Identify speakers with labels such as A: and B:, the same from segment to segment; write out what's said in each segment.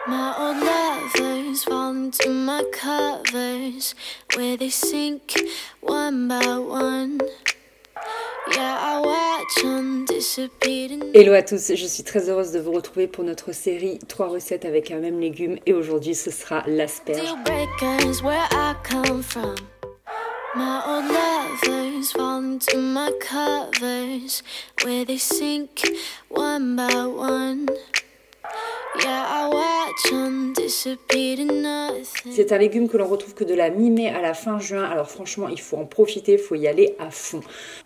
A: My old lovers fall into my covers where they sink one by one. Yeah, I watch them disappear.
B: Hello à tous, je suis très heureuse de vous retrouver pour notre série 3 recettes avec un même légume et aujourd'hui ce sera l'asperge.
A: Deal breakers where I come from. My old lovers fall into my covers where they sink one by one. Yeah, I watch them disappear to nothing.
B: C'est un légume que l'on retrouve que de la mi-mai à la fin juin, alors franchement il faut en profiter, il faut y aller à fond.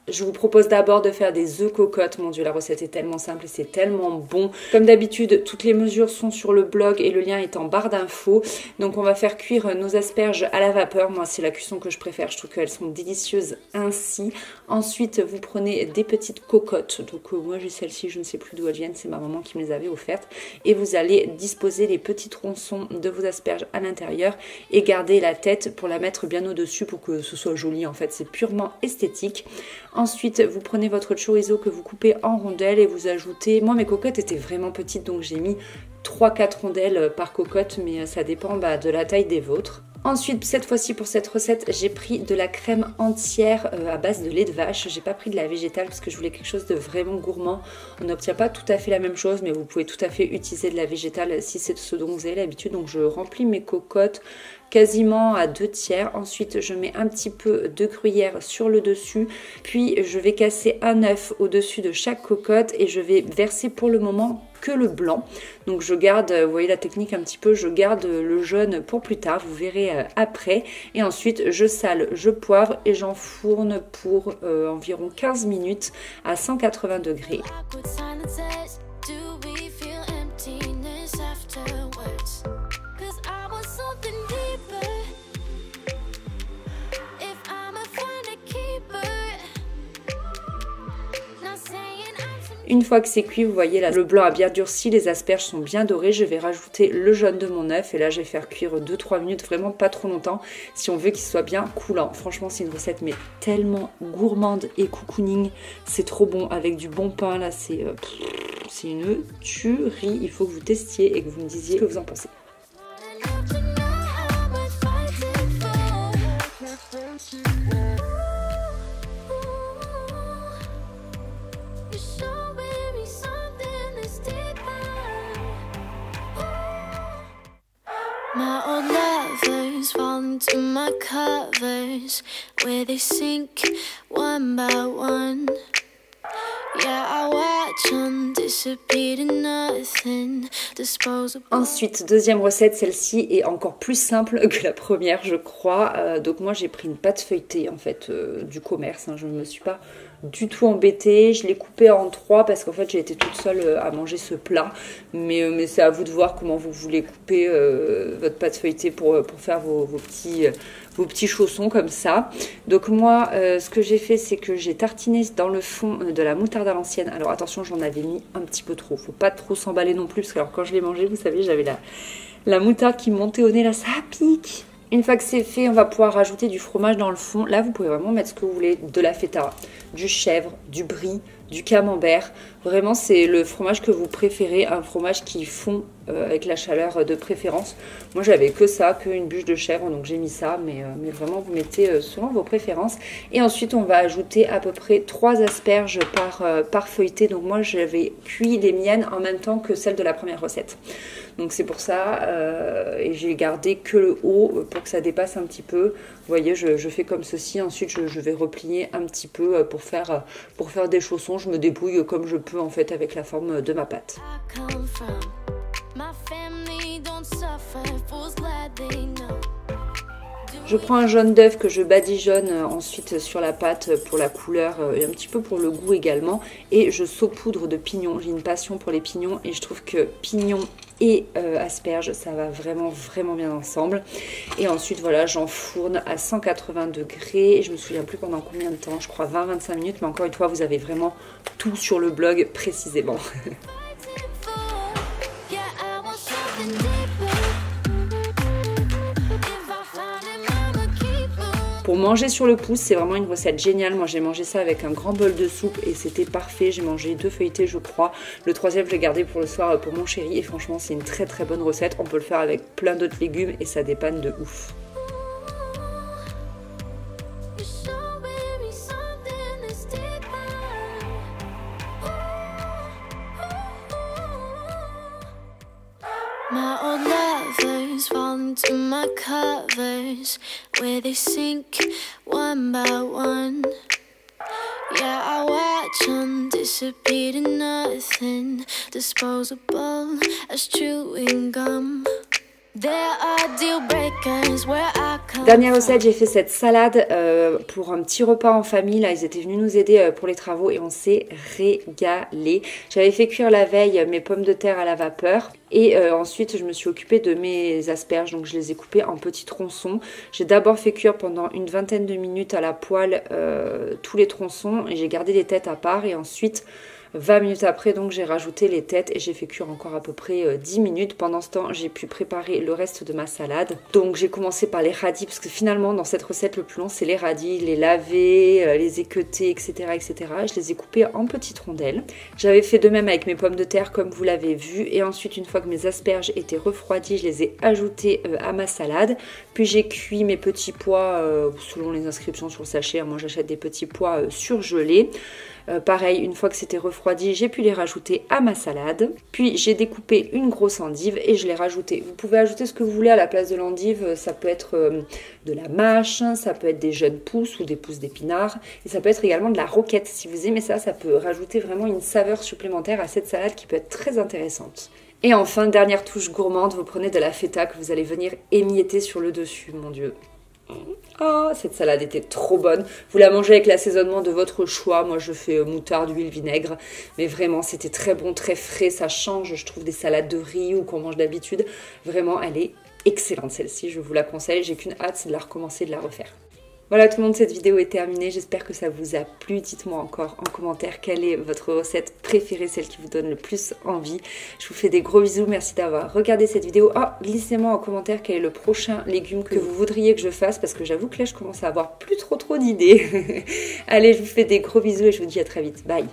B: Je vous propose d'abord de faire des œufs cocottes, mon dieu la recette est tellement simple et c'est tellement bon. Comme d'habitude, toutes les mesures sont sur le blog et le lien est en barre d'infos. Donc on va faire cuire nos asperges à la vapeur, moi c'est la cuisson que je préfère, je trouve qu'elles sont délicieuses ainsi. Ensuite vous prenez des petites cocottes, donc moi j'ai celle-ci, je ne sais plus d'où elles viennent, c'est ma maman qui me les avait offertes. Et vous allez disposer les petits tronçons de vos asperges à l'intérieur et garder la tête pour la mettre bien au-dessus pour que ce soit joli. En fait, c'est purement esthétique. Ensuite, vous prenez votre chorizo que vous coupez en rondelles et vous ajoutez... Moi, mes cocottes étaient vraiment petites, donc j'ai mis 3-4 rondelles par cocotte, mais ça dépend de la taille des vôtres. Ensuite, cette fois-ci pour cette recette, j'ai pris de la crème entière à base de lait de vache. J'ai pas pris de la végétale parce que je voulais quelque chose de vraiment gourmand. On n'obtient pas tout à fait la même chose, mais vous pouvez tout à fait utiliser de la végétale si c'est ce dont vous avez l'habitude. Donc je remplis mes cocottes quasiment à 2/3. Ensuite, je mets un petit peu de gruyère sur le dessus. Puis, je vais casser un œuf au-dessus de chaque cocotte et je vais verser pour le moment que le blanc. Donc je garde, vous voyez la technique un petit peu, je garde le jaune pour plus tard, vous verrez après. Et ensuite, je sale, je poivre et j'enfourne pour environ 15 minutes à 180 degrés. Une fois que c'est cuit, vous voyez là, le blanc a bien durci, les asperges sont bien dorées. Je vais rajouter le jaune de mon œuf et là je vais faire cuire 2-3 minutes, vraiment pas trop longtemps si on veut qu'il soit bien coulant. Franchement c'est une recette mais tellement gourmande et cocooning, c'est trop bon avec du bon pain là, c'est une tuerie. Il faut que vous testiez et que vous me disiez ce que vous en pensez.
A: My old lovers fall into my covers where they sink one by one. Yeah, I watch them disappear to nothing, disposable.
B: Ensuite, deuxième recette, celle-ci est encore plus simple que la première, je crois. Donc moi, j'ai pris une pâte feuilletée en fait du commerce. Je ne me suis pas du tout embêtée. Je l'ai coupée en 3 parce qu'en fait, j'ai été toute seule à manger ce plat. Mais c'est à vous de voir comment vous voulez couper votre pâte feuilletée pour faire vos petits chaussons comme ça. Donc moi, ce que j'ai fait, c'est que j'ai tartiné dans le fond de la moutarde à l'ancienne. Alors attention, j'en avais mis un petit peu trop. Faut pas trop s'emballer non plus, parce que alors, quand je l'ai mangé, vous savez, j'avais la moutarde qui me montait au nez, là, ça pique. Une fois que c'est fait, on va pouvoir rajouter du fromage dans le fond. Là, vous pouvez vraiment mettre ce que vous voulez, de la feta, du chèvre, du brie, du camembert. Vraiment, c'est le fromage que vous préférez, un fromage qui fond avec la chaleur de préférence. Moi, j'avais que ça, qu'une bûche de chèvre, donc j'ai mis ça, mais vraiment, vous mettez selon vos préférences. Et ensuite, on va ajouter à peu près 3 asperges par feuilleté. Donc moi, j'avais cuit les miennes en même temps que celles de la première recette. Donc c'est pour ça, et j'ai gardé que le haut pour que ça dépasse un petit peu. Vous voyez, je fais comme ceci. Ensuite, je vais replier un petit peu pour faire des chaussons. Je me débrouille comme je peux en fait avec la forme de ma pâte. Je prends un jaune d'œuf que je badigeonne ensuite sur la pâte pour la couleur et un petit peu pour le goût également. Et je saupoudre de pignons. J'ai une passion pour les pignons et je trouve que pignons et asperges, ça va vraiment bien ensemble. Et ensuite, voilà, j'enfourne à 180 degrés. Je me souviens plus pendant combien de temps, je crois 20-25 minutes. Mais encore une fois, vous avez vraiment tout sur le blog précisément. Pour manger sur le pouce, c'est vraiment une recette géniale. Moi j'ai mangé ça avec un grand bol de soupe et c'était parfait. J'ai mangé 2 feuilletés je crois. Le troisième je l'ai gardé pour le soir pour mon chéri et franchement c'est une très très bonne recette. On peut le faire avec plein d'autres légumes et ça dépanne de ouf.
A: My old lovers fall into my covers where they sink one by one. Yeah, I watch them disappear to nothing, disposable as chewing gum.
B: Dernière recette, j'ai fait cette salade pour un petit repas en famille. Là, ils étaient venus nous aider pour les travaux et on s'est régalé. J'avais fait cuire la veille mes pommes de terre à la vapeur et ensuite je me suis occupée de mes asperges. Donc je les ai coupées en petits tronçons. J'ai d'abord fait cuire pendant une vingtaine de minutes à la poêle tous les tronçons et j'ai gardé les têtes à part et ensuite 20 minutes après, donc j'ai rajouté les têtes et j'ai fait cuire encore à peu près 10 minutes. Pendant ce temps, j'ai pu préparer le reste de ma salade. Donc j'ai commencé par les radis parce que finalement, dans cette recette, le plus long, c'est les radis, les laver, les équeuter, etc., etc. Je les ai coupés en petites rondelles. J'avais fait de même avec mes pommes de terre, comme vous l'avez vu. Et ensuite, une fois que mes asperges étaient refroidies, je les ai ajoutées à ma salade. Puis j'ai cuit mes petits pois, selon les inscriptions sur le sachet. Moi, j'achète des petits pois surgelés. Pareil, une fois que c'était refroidi, j'ai pu les rajouter à ma salade. Puis j'ai découpé une grosse endive et je l'ai rajoutée. Vous pouvez ajouter ce que vous voulez à la place de l'endive. Ça peut être de la mâche, ça peut être des jeunes pousses ou des pousses d'épinards. Et ça peut être également de la roquette. Si vous aimez ça, ça peut rajouter vraiment une saveur supplémentaire à cette salade qui peut être très intéressante. Et enfin, dernière touche gourmande, vous prenez de la feta que vous allez venir émietter sur le dessus, mon Dieu. Oh, cette salade était trop bonne. Vous la mangez avec l'assaisonnement de votre choix. Moi, je fais moutarde, huile, vinaigre. Mais vraiment, c'était très bon, très frais. Ça change, je trouve, des salades de riz ou qu'on mange d'habitude. Vraiment, elle est excellente, celle-ci. Je vous la conseille. J'ai qu'une hâte, c'est de la recommencer, de la refaire. Voilà tout le monde, cette vidéo est terminée. J'espère que ça vous a plu. Dites-moi encore en commentaire quelle est votre recette préférée, celle qui vous donne le plus envie. Je vous fais des gros bisous. Merci d'avoir regardé cette vidéo. Oh, glissez-moi en commentaire quel est le prochain légume que vous voudriez que je fasse parce que j'avoue que là, je commence à avoir plus trop d'idées. Allez, je vous fais des gros bisous et je vous dis à très vite. Bye.